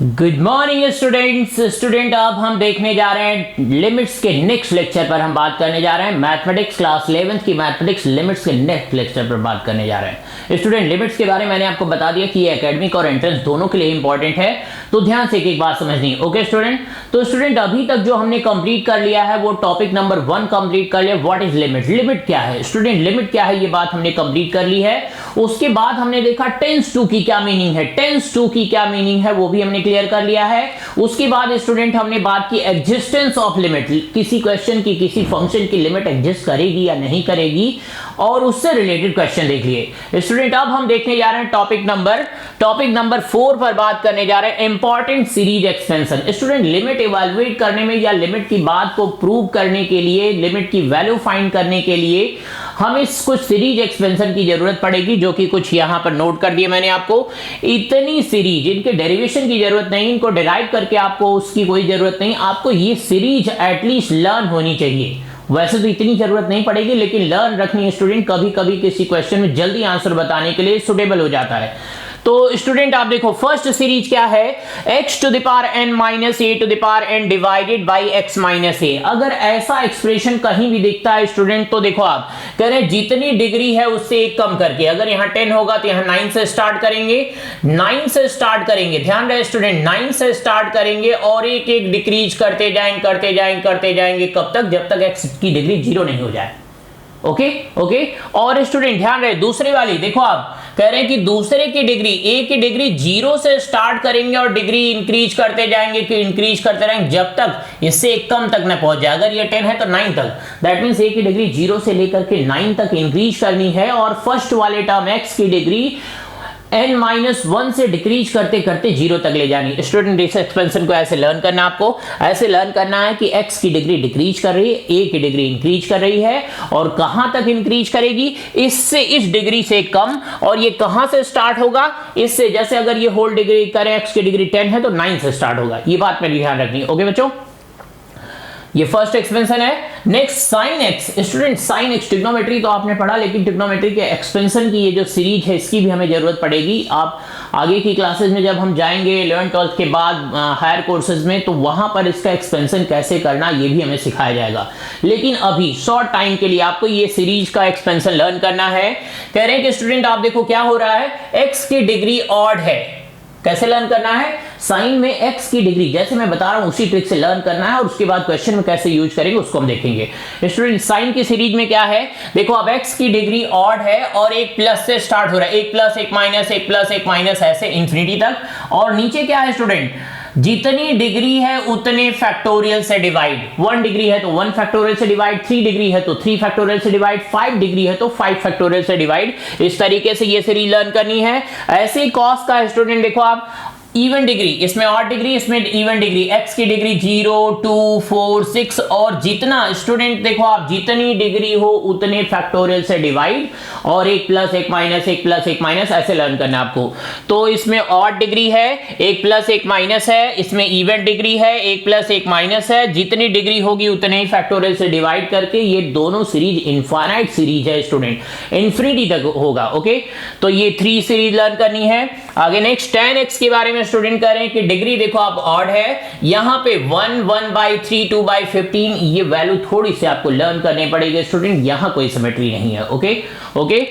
Good morning student अब हम देखने जा रहे हैं लिमिट्स के नेक्स्ट लेक्चर पर। हम बात करने जा रहे हैं मैथमेटिक्स क्लास 11th की मैथमेटिक्स लिमिट्स के नेक्स्ट लेक्चर पर बात करने जा रहे हैं। स्टूडेंट लिमिट्स के बारे में मैंने आपको बता दिया कि ये एकेडमिक और एंट्रेंस दोनों के लिए इंपॉर्टेंट है, तो ध्यान से एक बात समझनी। ओके स्टूडेंट, तो स्टूडेंट अभी तक जो हमने कंप्लीट कर लिया है वो टॉपिक नंबर 1 कंप्लीट कर लिया। व्हाट इज लिमिट, लिमिट क्या है स्टूडेंट, लिमिट क्या है, ये बात हमने कंप्लीट कर ली है। उसके बाद हमने देखा टेंस टू की क्या मीनिंग है, टेंस टू की क्या मीनिंग है वो भी हमने क्लियर कर लिया है। उसके बाद स्टूडेंट हमने बात की एग्जिस्टेंस ऑफ लिमिट, किसी क्वेश्चन की किसी फंक्शन की लिमिट एग्जिस्ट करेगी या नहीं करेगी, और उससे रिलेटेड क्वेश्चन देख लिए स्टूडेंट। अब हम देखने जा रहे हैं टॉपिक नंबर 4 पर बात करने जा रहे हैं important series expansion. Student limit evaluate करने में या लिमिट की बात को प्रूव करने के लिए, लिमिट की वैल्यू फाइंड करने के लिए हमें कुछ सीरीज एक्सपेंशन की जरूरत पड़ेगी, जो कि कुछ यहां पर नोट कर दिए मैंने आपको। इतनी सीरीज, इनके डेरिवेशन की जरूरत नहीं, इनको डिराइव करके आपको उसकी कोई जरूरत नहीं, आपको ये सीरीज एटलीस्ट लर्न होनी चाहिए। वैसे तो इतनी जरूरत नहीं पड़ेगी, लेकिन लर्न रखनी है स्टूडेंट, कभी कभी किसी क्वेश्चन में जल्दी आंसर बताने के लिए सुटेबल हो जाता है। तो स्टूडेंट आप देखो फर्स्ट सीरीज क्या है, x to the power n minus a to the power n divided by x minus a। अगर ऐसा एक्सप्रेशन कहीं भी दिखता है स्टूडेंट, तो देखो आप कह रहे हैं जितनी डिग्री है उससे एक कम करके, अगर यहाँ 10 होगा तो यहाँ 9 से स्टार्ट करेंगे, 9 से स्टार्ट करेंगे, ध्यान रहे स्टूडेंट 9 से स्टार्ट करेंगे और एक एक डिक्रीज करते जाएंगे कब तक, जब तक x की डिग्री 0 नहीं हो जाए। ओके। और स्टूडेंट ध्यान रहे दूसरी वाली, देखो आप कह रहे हैं कि दूसरे की डिग्री, ए की डिग्री 0 से स्टार्ट करेंगे और डिग्री इंक्रीज करते जाएंगे जब तक इससे एक कम तक न पहुंच जाए। अगर ये 10 है तो 9 तक, दैट मींस ए की डिग्री 0 से लेकर के 9 तक इंक्रीज करनी है, और फर्स्ट वाले टर्म x की डिग्री n-1 से डिक्रीज करते करते 0 तक ले जानी। स्टूडेंट इस एक्सपेंशन को ऐसे लर्न करना, आपको ऐसे लर्न करना है कि x की डिग्री डिक्रीज कर रही है, a की डिग्री इंक्रीज कर रही है, और कहां तक इंक्रीज करेगी, इससे इस डिग्री से कम, और ये कहां से स्टार्ट होगा, इससे जैसे अगर ये होल डिग्री करें x की डिग्री 10 है तो 9 से स्टार्ट होगा। ये बात में ध्यान रखनी है। ओके बच्चों, ये फर्स्ट एक्सपेंशन है। Next sine x, student sine x trigonometry तो आपने पढ़ा, लेकिन ट्रिग्नोमेट्री के एक्सपेंशन की ये जो सीरीज है इसकी भी हमें जरूरत पड़ेगी। आप आगे की क्लासेस में जब हम जाएंगे 11th 12th के बाद हायर कोर्सेज में, तो वहां पर इसका एक्सपेंशन कैसे करना ये भी हमें सिखाया जाएगा। लेकिन अभी शॉर्ट टाइम के लिए आपको ये सीरीज का एक्सपेंशन लर्न करना है। कह रहे हैं कि स्टूडेंट आप देखो क्या हो रहा है, एक्स की डिग्री ऑड है, कैसे लर्न करना है, साइन में x की डिग्री जैसे मैं बता रहा हूं उसी ट्रिक से लर्न करना है, और उसके बाद क्वेश्चन में कैसे यूज करेंगे उसको हम देखेंगे। स्टूडेंट साइन की सीरीज में क्या है, देखो अब x की डिग्री ऑड है और एक प्लस से स्टार्ट हो रहा है, एक प्लस एक माइनस, एक प्लस एक माइनस, ऐसे इंफिनिटी तक। और नीचे क्या है स्टूडेंट, जितनी डिग्री है उतने फैक्टोरियल से डिवाइड, 1 डिग्री है तो 1 फैक्टोरियल से डिवाइड, 3 डिग्री है तो 3 फैक्टोरियल से डिवाइड, 5 डिग्री है तो 5 फैक्टोरियल से डिवाइड। इस तरीके से ये सीरीज लर्न करनी है। ऐसे ही कॉस का स्टूडेंट देखो आप, इवन डिग्री, इसमें ऑड डिग्री, इसमें इवन डिग्री, x की डिग्री 0 2 4 6, और जितना स्टूडेंट देखो आप जितनी डिग्री हो उतने फैक्टोरियल से डिवाइड, और एक प्लस एक माइनस, एक प्लस एक माइनस, ऐसे लर्न करना है आपको। तो इसमें ऑड डिग्री है, एक प्लस एक माइनस है, इसमें इवन डिग्री है, एक प्लस एक माइनस है, जितनी डिग्री होगी उतने ही फैक्टोरियल से डिवाइड करके ये दोनों सीरीज इनफाइनाइट सीरीज है स्टूडेंट, इन्फिनिटी तक होगा। ओके, तो ये 3 सीरीज लर्न करनी है। आगे नेक्स्ट tan x के बारे में स्टूडेंट कह रहे हैं कि डिग्री देखो आप ऑड है, यहां पे 1 1/3 2/15, ये वैल्यू थोड़ी सी आपको लर्न करने पड़ेगी स्टूडेंट, यहां कोई सिमेट्री नहीं है। ओके।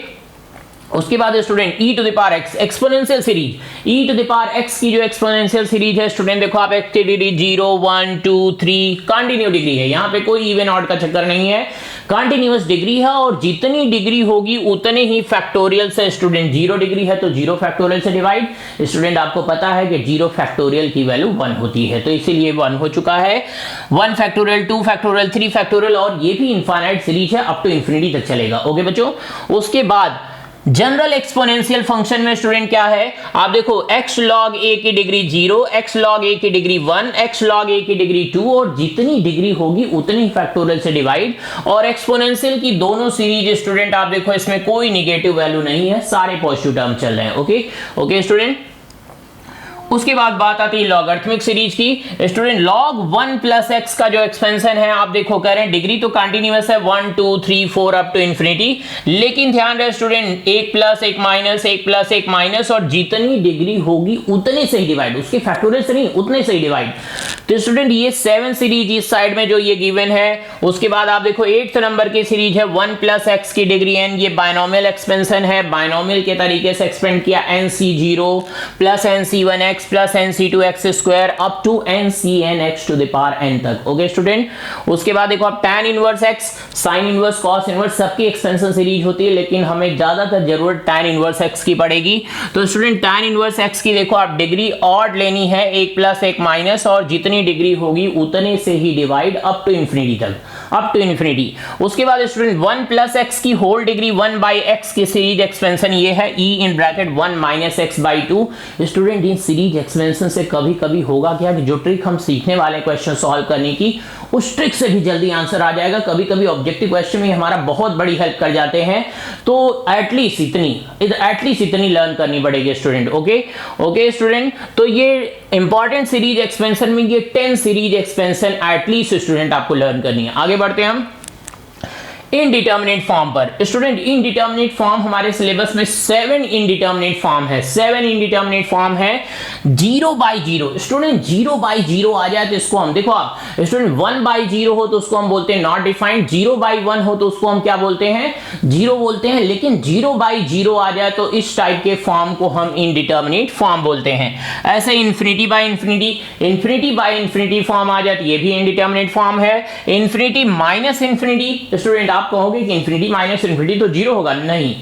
उसके बाद student e to the power x exponential series, e to the power x की जो एक्सपोनेंशियल सीरीज है स्टूडेंट देखो आप, x की डिग्री 0 1 2 3 कंटिन्यू डिग्री है, यहां पे कोई इवन ऑड का चक्कर नहीं है, कंटिन्यूअस डिग्री है, और जितनी डिग्री होगी उतने ही फैक्टोरियल से स्टूडेंट, 0 डिग्री है तो 0 फैक्टोरियल से डिवाइड। स्टूडेंट आपको पता है कि 0 फैक्टोरियल की वैल्यू 1 होती है, तो इसीलिए 1 हो चुका है। 1 फैक्टोरियल 2 फैक्टोरियल 3 फैक्टोरियल, और ये भी इनफाइनाइट सीरीज है, अप टू इंफिनिटी तक चलेगा। ओके बच्चों, उसके बाद जनरल एक्सपोनेंशियल फंक्शन में स्टूडेंट क्या है, आप देखो x log a की डिग्री 0, x log a की डिग्री 1, x log a की डिग्री 2, और जितनी डिग्री होगी उतनी फैक्टोरियल से डिवाइड। और एक्सपोनेंशियल की दोनों सीरीज स्टूडेंट आप देखो इसमें कोई निगेटिव वैल्यू नहीं है, सारे पॉजिटिव टर्म चल रहे हैं। ओके स्टूडेंट, उसके बाद बात आती है लॉगरिथमिक सीरीज की। स्टूडेंट लॉग 1 प्लस एक्स का जो एक्सपेंशन है आप देखो कह रहे हैं डिग्री तो कंटिन्यूअस है 1 2 3 4 अप टू इंफिनिटी, लेकिन ध्यान रहे स्टूडेंट एक प्लस एक माइनस एक प्लस एक माइनस और जितनी डिग्री होगी उतने से ही डिवाइड, उसके फैक्टोरियल से नहीं उतने से ही डिवाइड। तो स्टूडेंट ये 7 सीरीज इस साइड में जो ये गिवन है, उसके बाद आप देखो 8th नंबर की सीरीज है 1 प्लस एक्स की डिग्री n, ये बायनोमियल एक्सपेंशन है, बायनोमियल के तरीके से एक्सपेंड किया nc0 plus nc1x plus nc2x square up to ncnx to the power n तक। ओके स्टूडेंट, उसके बाद देखो आप tan inverse x, sin inverse, cos inverse सबकी एक्सपेंशन सीरीज होती है, लेकिन हमें ज्यादातर जरूरत tan इनवर्स x की पड़ेगी। तो स्टूडेंट tan इनवर्स x की देखो आप डिग्री ऑड लेनी है, एक प्लस एक माइनस, और जितनी डिग्री होगी उतने से ही डिवाइड अप टू इंफिनिटी तक, अप टू इंफिनिटी। उसके बाद स्टूडेंट 1 प्लस एक्स की होल डिग्री 1 बाई एक्स की सीरीज एक्सपेंशन ये है e in bracket 1 minus x by 2। Student in series expansion से कभी कभी होगा क्या कि जो ट्रिक हम सीखने वाले क्वेश्चन सॉल्व करने की, उस ट्रिक से भी जल्दी आंसर आ जाएगा। कभी कभी ऑब्जेक्टिव क्वेश्चन में हमारा बहुत बड़ी हेल्प कर जाते हैं, तो एटलीस्ट इतनी लर्न करनी पड़ेगी स्टूडेंट। ओके स्टूडेंट, तो ये इंपॉर्टेंट सीरीज एक्सपेंशन में ये 10 सीरीज एक्सपेंशन एटलीस्ट स्टूडेंट आपको लर्न करनी है। आगे बढ़ते हैं हम इनडिटर्मिनेट फॉर्म पर। स्टूडेंट इनडिटर्मिनेट फॉर्म हमारे सिलेबस में 7 इनडिटर्मिनेट फॉर्म है, 7 इनडिटर्मिनेट फॉर्म है 0 बाई 0। स्टूडेंट 0 बाई 0 आ जाए तो इसको हम देखो आप स्टूडेंट 1 बाई 0 हो तो उसको हम बोलते हैं नॉट डिफाइंड, 0 बाई 1 हो तो उसको हम क्या बोलते हैं, 0 बोलते हैं, लेकिन 0 बाई 0 आ जाए तो इस टाइप के फॉर्म को हम इनडिटर्मिनेट फॉर्म बोलते हैं। ऐसे इन्फिनिटी बाई इन्फिनिटी फॉर्म आ जाए तो ये भी इनडिटर्मिनेट फॉर्म है। इन्फिनिटी माइनस इन्फिनिटी, स्टूडेंट आप कहोगे कि इंफिनिटी माइनस इंफिनिटी तो 0 होगा, नहीं,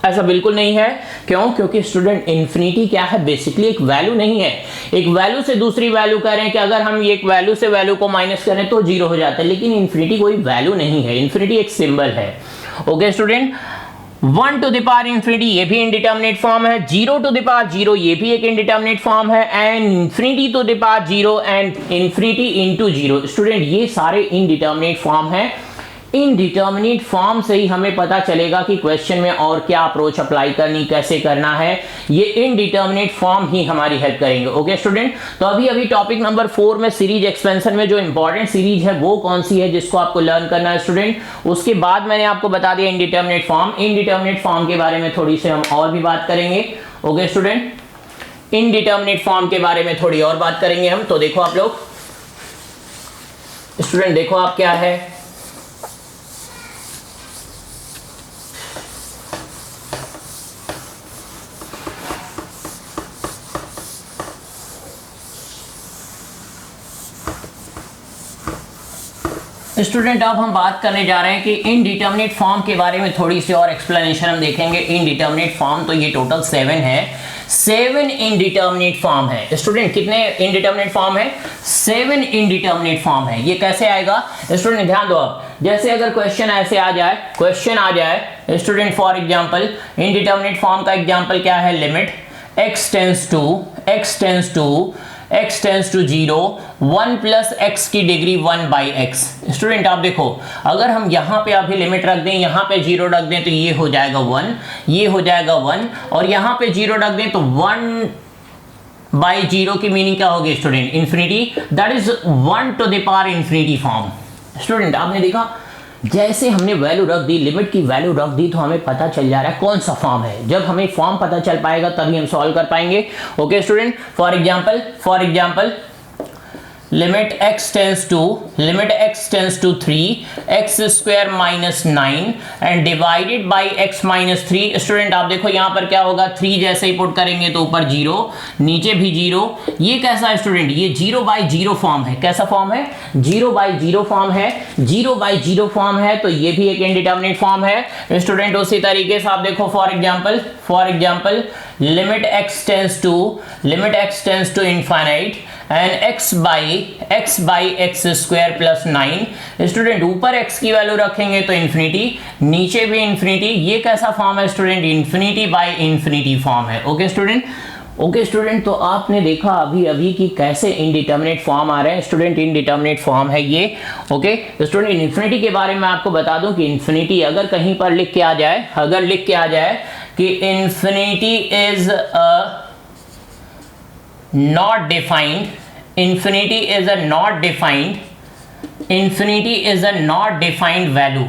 ऐसा बिल्कुल नहीं है। क्यों? क्योंकि स्टूडेंट इंफिनिटी क्या है, बेसिकली एक वैल्यू नहीं है। एक वैल्यू से दूसरी वैल्यू कह रहे हैं कि अगर हम एक वैल्यू से वैल्यू को माइनस करें तो 0 हो जाता है, लेकिन इंफिनिटी कोई वैल्यू नहीं है, इंफिनिटी एक सिंबल है। Okay student, 1 to the power infinity ये भी इनडिटर्मिनेट फॉर्म है, 0 टू द पावर 0 ये भी एक इनडिटर्मिनेट फॉर्म है, and infinity to the power 0 and infinity into 0। Student ये सारे इनडिटर्मिनेट फॉर्म है। इनडिटर्मिनेट फॉर्म से ही हमें पता चलेगा कि क्वेश्चन में और क्या अप्रोच अप्लाई करनी, कैसे करना है, ये इनडिटर्मिनेट फॉर्म ही हमारी हेल्प करेंगे। ओके स्टूडेंट, तो अभी टॉपिक नंबर 4 में सीरीज एक्सपेंशन में जो इंपॉर्टेंट सीरीज है वो कौन सी है जिसको आपको लर्न करना है स्टूडेंट। उसके बाद मैंने आपको बता दिया इनडिटर्मिनेट फॉर्म के बारे में थोड़ी सी हम और भी बात करेंगे। ओके स्टूडेंट, इनडिटर्मिनेट फॉर्म के बारे में थोड़ी और बात करेंगे हम। तो देखो आप लोग स्टूडेंट, देखो आप क्या है, स्टूडेंट अब हम बात करने जा रहे हैं कि इनडिटर्मिनेट फॉर्म के बारे में थोड़ी सी और एक्सप्लेनेशन हम देखेंगे। इनडिटर्मिनेट फॉर्म तो ये टोटल 7 है, 7 इनडिटर्मिनेट फॉर्म है। स्टूडेंट कितने इनडिटर्मिनेट फॉर्म है, 7 इनडिटर्मिनेट फॉर्म है। ये कैसे आएगा स्टूडेंट, ध्यान दो आप, जैसे अगर क्वेश्चन ऐसे आ जाए student, for example indeterminate form का एग्जांपल क्या है, limit x tends to 0 1 plus x की डिग्री 1 बाई एक्स। स्टूडेंट आप देखो, अगर हम यहाँ पे अभी लिमिट रख दें, यहाँ पे 0 रख दें तो ये हो जाएगा 1, ये हो जाएगा 1, और यहाँ पे 0 रख दें तो 1 बाई 0 की मीनिंग क्या होगी student, infinity, that is 1 to the power infinity form. Student आपने देखा जैसे हमने वैल्यू रख दी, लिमिट की वैल्यू रख दी, तो हमें पता चल जा रहा है कौन सा फॉर्म है। जब हमें फॉर्म पता चल पाएगा तभी हम सॉल्व कर पाएंगे। Okay student, for example limit x tends to 3 x square minus 9 and divided by x minus 3। Student आप देखो यहाँ पर क्या होगा, 3 जैसे ही पुट करेंगे तो ऊपर 0, नीचे भी 0। ये कैसा है स्टूडेंट, ये 0 बाई 0 फॉर्म है। कैसा फॉर्म है, 0 बाई 0 फॉर्म है। 0 बाई 0 फॉर्म है तो ये भी एक इनडिटर्मिनेट फॉर्म है। स्टूडेंट उसी तरीके से आप देखो, for example limit x tends to infinite and x by x square plus 9। Student ऊपर x की वैल्यू रखेंगे तो इंफिनिटी, नीचे भी इंफिनिटी। ये कैसा फॉर्म है student, infinity by infinity form है। ओके स्टूडेंट, तो आपने देखा अभी कि कैसे इनडिटर्मिनेट फॉर्म आ रहे हैं। स्टूडेंट इनडिटर्मिनेट फॉर्म है ये। ओके स्टूडेंट, इन्फिनिटी के बारे में आपको बता दूं कि इन्फिनिटी अगर कहीं पर लिख के आ जाए, कि infinity is a not defined, infinity is a not defined, infinity is a not defined value,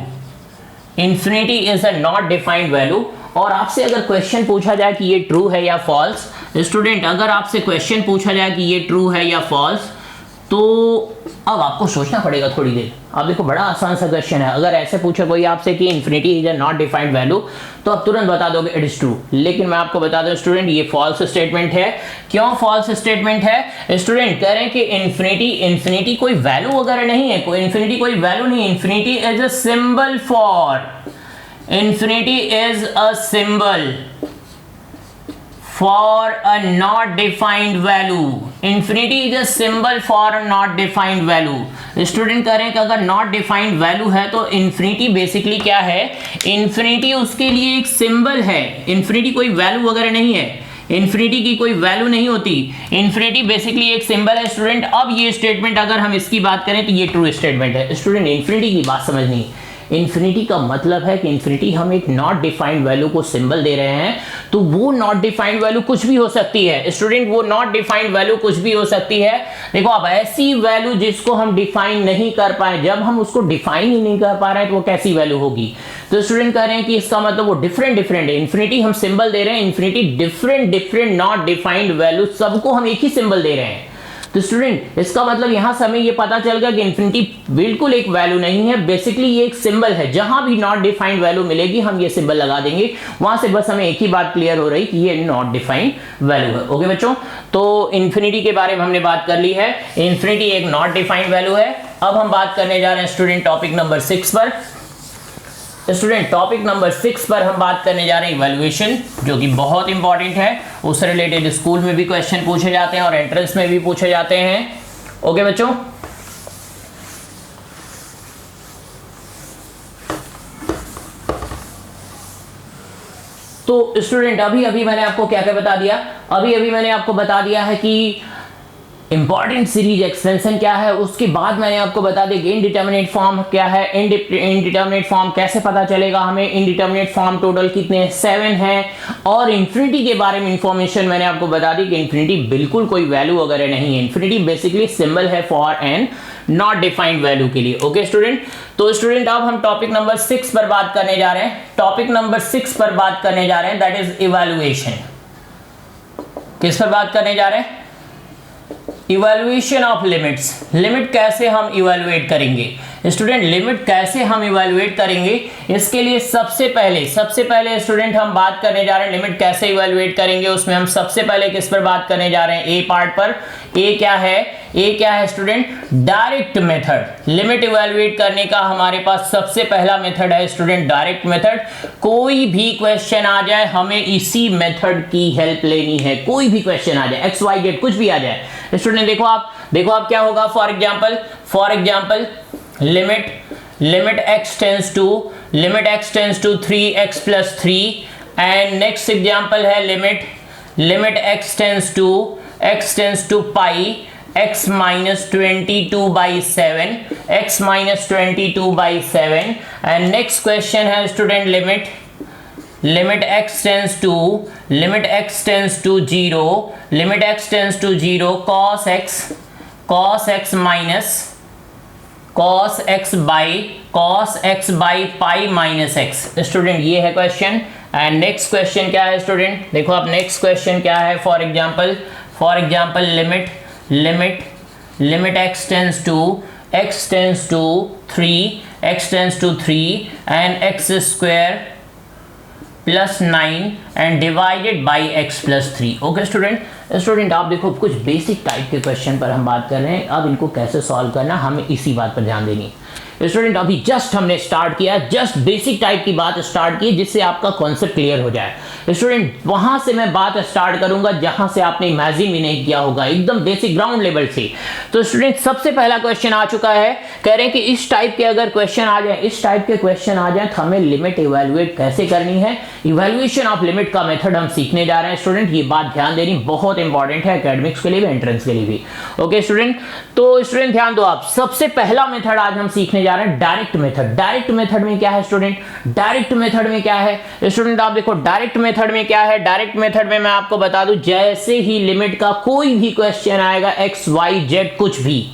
infinity is a not defined value। और आपसे अगर क्वेश्चन पूछा जाए कि ये ट्रू है या फॉल्स, स्टूडेंट अगर आपसे क्वेश्चन पूछा जाए कि ये ट्रू है या फॉल्स, तो अब आपको सोचना पड़ेगा थोड़ी देर। अब देखो बड़ा आसान सा क्वेश्चन है, अगर ऐसे पूछे कोई आपसे कि infinity is a not defined value, तो आप तुरंत बता दोगे इट इज ट्रू। लेकिन मैं आपको बता दूं स्टूडेंट, ये फॉल्स स्टेटमेंट है। क्यों फॉल्स स्टेटमेंट है? स्टूडेंट कह रहे हैं कि इन्फिनिटी कोई वैल्यू वगैरह नहीं है, कोई इन्फिनिटी कोई वैल्यू नहीं, infinity is a symbol for, infinity is a symbol for a not defined value, infinity is a symbol for a not defined value। Student कह रहे हैं कि अगर not defined value है तो infinity बेसिकली क्या है? infinity उसके लिए एक सिंबल है, infinity कोई वैल्यू वगैरह नहीं है, इन्फिनिटी की कोई वैल्यू नहीं होती, इन्फिनिटी बेसिकली एक सिंबल है स्टूडेंट। अब ये स्टेटमेंट अगर हम इसकी बात करें तो ये ट्रू स्टेटमेंट है। स्टूडेंट इन्फिनिटी की बात समझनी, इन्फिनिटी का मतलब है कि इन्फिनिटी हम एक नॉट डिफाइंड वैल्यू को सिंबल दे रहे हैं, तो वो नॉट डिफाइंड वैल्यू कुछ भी हो सकती है स्टूडेंट, वो नॉट डिफाइंड वैल्यू कुछ भी हो सकती है। देखो अब ऐसी वैल्यू जिसको हम डिफाइन नहीं कर पाए, जब हम उसको डिफाइन ही नहीं कर पा रहे हैं तो वो कैसी वैल्यू होगी? तो स्टूडेंट कह रहे हैं कि इसका मतलब वो डिफरेंट है। इन्फिनिटी हम सिंबल दे रहे हैं, infinity different not defined value सबको हम एक ही सिंबल दे रहे हैं। तो स्टूडेंट इसका मतलब यहां से हमें ये पता चल गया कि इन्फिनिटी बिल्कुल एक वैल्यू नहीं है, बेसिकली ये एक सिंबल है। जहां भी नॉट डिफाइंड वैल्यू मिलेगी हम ये सिंबल लगा देंगे, वहां से बस हमें एक ही बात क्लियर हो रही कि ये नॉट डिफाइंड वैल्यू है। ओके बच्चों, तो इन्फिनिटी के बारे में हमने बात कर ली है, इन्फिनिटी एक नॉट डिफाइंड वैल्यू है। अब हम बात करने जा रहे हैं स्टूडेंट टॉपिक नंबर 6 पर। स्टूडेंट टॉपिक नंबर 6 पर हम बात करने जा रहे हैं इवैल्यूएशन, जो कि बहुत इंपॉर्टेंट है। उससे रिलेटेड स्कूल में भी क्वेश्चन पूछे जाते हैं और एंट्रेंस में भी पूछे जाते हैं। ओके बच्चों, तो स्टूडेंट अभी मैंने आपको क्या क्या बता दिया, अभी मैंने आपको बता दिया है कि इंपॉर्टेंट सीरीज एक्सटेंशन क्या है, उसके बाद मैंने आपको बता दिया कि इनडिटर्मिनेट फॉर्म क्या है, इनडिटर्मिनेट फॉर्म कैसे पता चलेगा हमें, इनडिटर्मिनेट फॉर्म टोटल कितने 7 हैं, और इन्फिनिटी के बारे में इंफॉर्मेशन मैंने आपको बता दी कि इन्फिनिटी बिल्कुल कोई वैल्यू वगैरह नहीं है, इन्फिनिटी बेसिकली सिंबल है for an not defined value के लिए। ओके स्टूडेंट, तो स्टूडेंट अब हम टॉपिक नंबर 6 पर बात करने जा रहे हैं, टॉपिक नंबर 6 पर बात करने जा रहे हैं, दैट इज इवैल्यूएशन। किस पर बात करने जा रहे हैं? Evaluation of limits. लिमिट कैसे हम इवैल्यूएट करेंगे स्टूडेंट, लिमिट कैसे हम इवैल्यूएट करेंगे, इसके लिए सबसे पहले स्टूडेंट हम बात करने जा रहे हैं लिमिट कैसे इवैल्यूएट करेंगे। उसमें हम सबसे पहले किस पर बात करने जा रहे हैं? ए पार्ट पर। ए क्या है student? Direct method. Limit evaluate करने का हमारे पास सबसे पहला मेथड है स्टूडेंट डायरेक्ट मेथड। कोई भी क्वेश्चन आ जाए हमें इसी मेथड की हेल्प लेनी है, कोई भी क्वेश्चन आ जाए, एक्स वाई जेड कुछ भी आ जाए स्टूडेंट, देखो आप क्या होगा, for example limit x tends to 3x plus 3, and next example है limit x tends to pi x minus 22/7, and next question है student limit x tends to 0 cos x by pi minus x। Student ये है question, and next question क्या है student, देखो आप next question क्या है, for example limit x tends to 3 and x square plus 9 and divided by x plus 3। Okay student आप देखो कुछ बेसिक टाइप के क्वेश्चन पर हम बात कर रहे हैं, अब इनको कैसे सॉल्व करना हमें इसी बात पर ध्यान देनी। स्टूडेंट अभी जस्ट हमने स्टार्ट किया, जस्ट बेसिक टाइप की बात स्टार्ट की जिससे आपका कॉन्सेप्ट क्लियर हो जाए। स्टूडेंट वहां से मैं बात स्टार्ट करूंगा जहां से आपने इमेजिन भी नहीं किया होगा, एकदम बेसिक ग्राउंड लेवल से। तो स्टूडेंट सबसे पहला क्वेश्चन आ चुका है, कह रहे हैं कि इस टाइप के अगर क्वेश्चन आ जाए तो हमें लिमिट इवैल्यूएट कैसे करनी है। इवैल्यूएशन ऑफ लिमिट लिमिट का मेथड हम सीखने जा रहे हैं स्टूडेंट। ये बात ध्यान देनी बहुत इंपॉर्टेंट है एकेडमिक्स के लिए भी, एंट्रेंस के लिए भी। ओके स्टूडेंट, तो स्टूडेंट ध्यान दो आप, सबसे पहला मेथड आज हम सीखने जा रहे हैं डायरेक्ट मेथड। डायरेक्ट मेथड में क्या है स्टूडेंट? डायरेक्ट मेथड में क्या है स्टूडेंट? आप देखो डायरेक्ट मेथड में क्या है। डायरेक्ट मेथड में मैं आपको बता दूं, जैसे ही लिमिट का कोई भी क्वेश्चन आएगा, एक्स वाई जेड कुछ भी,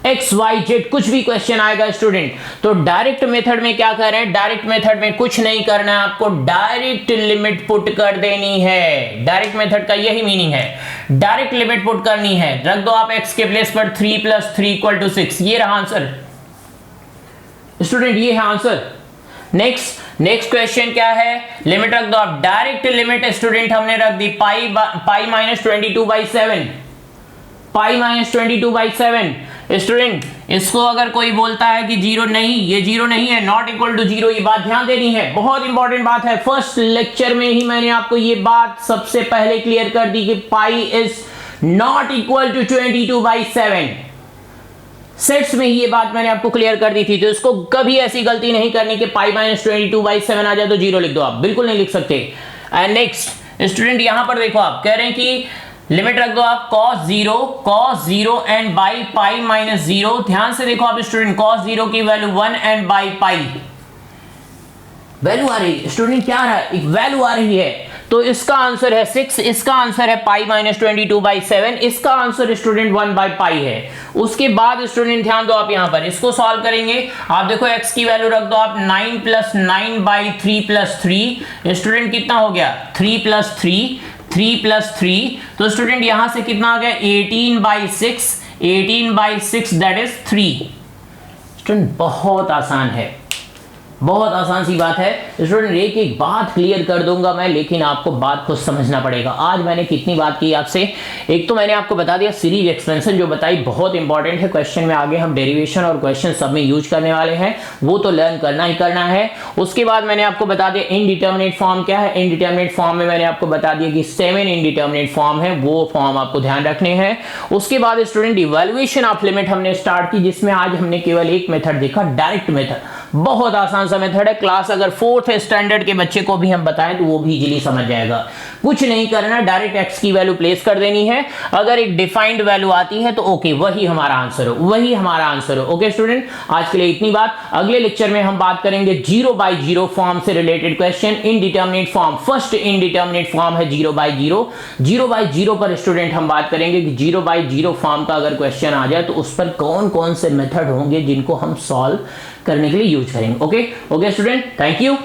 एक्स वाई जेड कुछ भी क्वेश्चन आएगा स्टूडेंट, तो डायरेक्ट मेथड में क्या कर रहे हैं? डायरेक्ट मेथड में कुछ नहीं करना है आपको, डायरेक्ट लिमिट पुट कर देनी है। डायरेक्ट मेथड का यही मीनिंग है, डायरेक्ट लिमिट पुट करनी है। रख दो आप x के प्लेस पर 3 + 3 = 6, ये रहा आंसर स्टूडेंट, ये है आंसर। नेक्स्ट क्वेश्चन क्या है? लिमिट रख दो आप, डायरेक्ट लिमिट स्टूडेंट हमने रख दी पाई -22/7, पाई -22/7 स्टूडेंट। इसको अगर कोई बोलता है कि जीरो नहीं, ये जीरो नहीं है, नॉट इक्वल टू जीरो, ये बात ध्यान देनी है, बहुत इंपॉर्टेंट बात है। फर्स्ट लेक्चर में ही मैंने आपको ये बात सबसे पहले क्लियर कर दी कि pi is not equal to 22/7। Sets में ही ये बात मैंने आपको क्लियर कर दी थी, तो इसको कभी ऐसी गलती नहीं करनी कि पाई -22/7 आ जाए तो जीरो लिख दो, आप बिल्कुल नहीं लिख सकते। एंड नेक्स्ट स्टूडेंट, यहां पर देखो आप कह रहे हैं कि लिमिट रख दो आप cos 0 एंड बाई पाई -0। ध्यान से देखो आप स्टूडेंट, cos 0 की value 1 and by pi value आ रही है स्टूडेंट, क्या आ रहा है? एक वैल्यू आ रही है, तो इसका आंसर है 6, इसका आंसर है पाई -22/7, इसका आंसर स्टूडेंट 1/पाई है। उसके बाद स्टूडेंट ध्यान दो आप यहां पर इसको सॉल्व करेंगे। आप देखो x की वैल्यू रख दो आप 9 + 9/3 + 3 स्टूडेंट, कितना हो गया? 3 + 3 + 3, तो स्टूडेंट यहां से कितना आ गया? 18/6 दैट इज 3 स्टूडेंट। बहुत आसान है, बहुत आसान सी बात है स्टूडेंट। एक बात क्लियर कर दूंगा मैं, लेकिन आपको बात को समझना पड़ेगा। आज मैंने कितनी बात की आपसे, एक तो मैंने आपको बता दिया सीरीज एक्सपेंशन जो बताई, बहुत इंपॉर्टेंट है। क्वेश्चन में आगे हम डेरिवेशन और क्वेश्चन सब में यूज करने वाले हैं, वो तो लर्न करना ही करना है। उसके बाद मैंने आपको बता दिया इनडिटर्मिनेट फॉर्म क्या है। इनडिटर्मिनेट फॉर्म में मैंने आपको बता दिया कि 7 इनडिटर्मिनेट फॉर्म है, वो फॉर्म आपको ध्यान रखने हैं। उसके बाद स्टूडेंट इवैल्यूएशन ऑफ लिमिट हमने स्टार्ट की, जिसमें आज हमने केवल एक मेथड देखा, डायरेक्ट मेथड। बहुत आसान सा मेथड है, क्लास अगर 4th स्टैंडर्ड के बच्चे को भी हम बताएं तो वो भी इजीली समझ जाएगा। कुछ नहीं करना, डायरेक्ट x की वैल्यू प्लेस कर देनी है। अगर एक डिफाइंड वैल्यू आती है तो ओके, वही हमारा आंसर हो, वही हमारा आंसर हो। ओके स्टूडेंट, आज के लिए इतनी बात। अगले लेक्चर में हम बात करेंगे 0/0 फॉर्म से related question. Indeterminate form, first indeterminate form है 0/0। 0/0 पर स्टूडेंट हम बात करेंगे कि 0/0 फॉर्म का अगर क्वेश्चन आ जाए तो उस पर कौन कौन से मेथड होंगे जिनको हम सॉल्व करने के लिए यूज करेंगे। Okay student, thank you.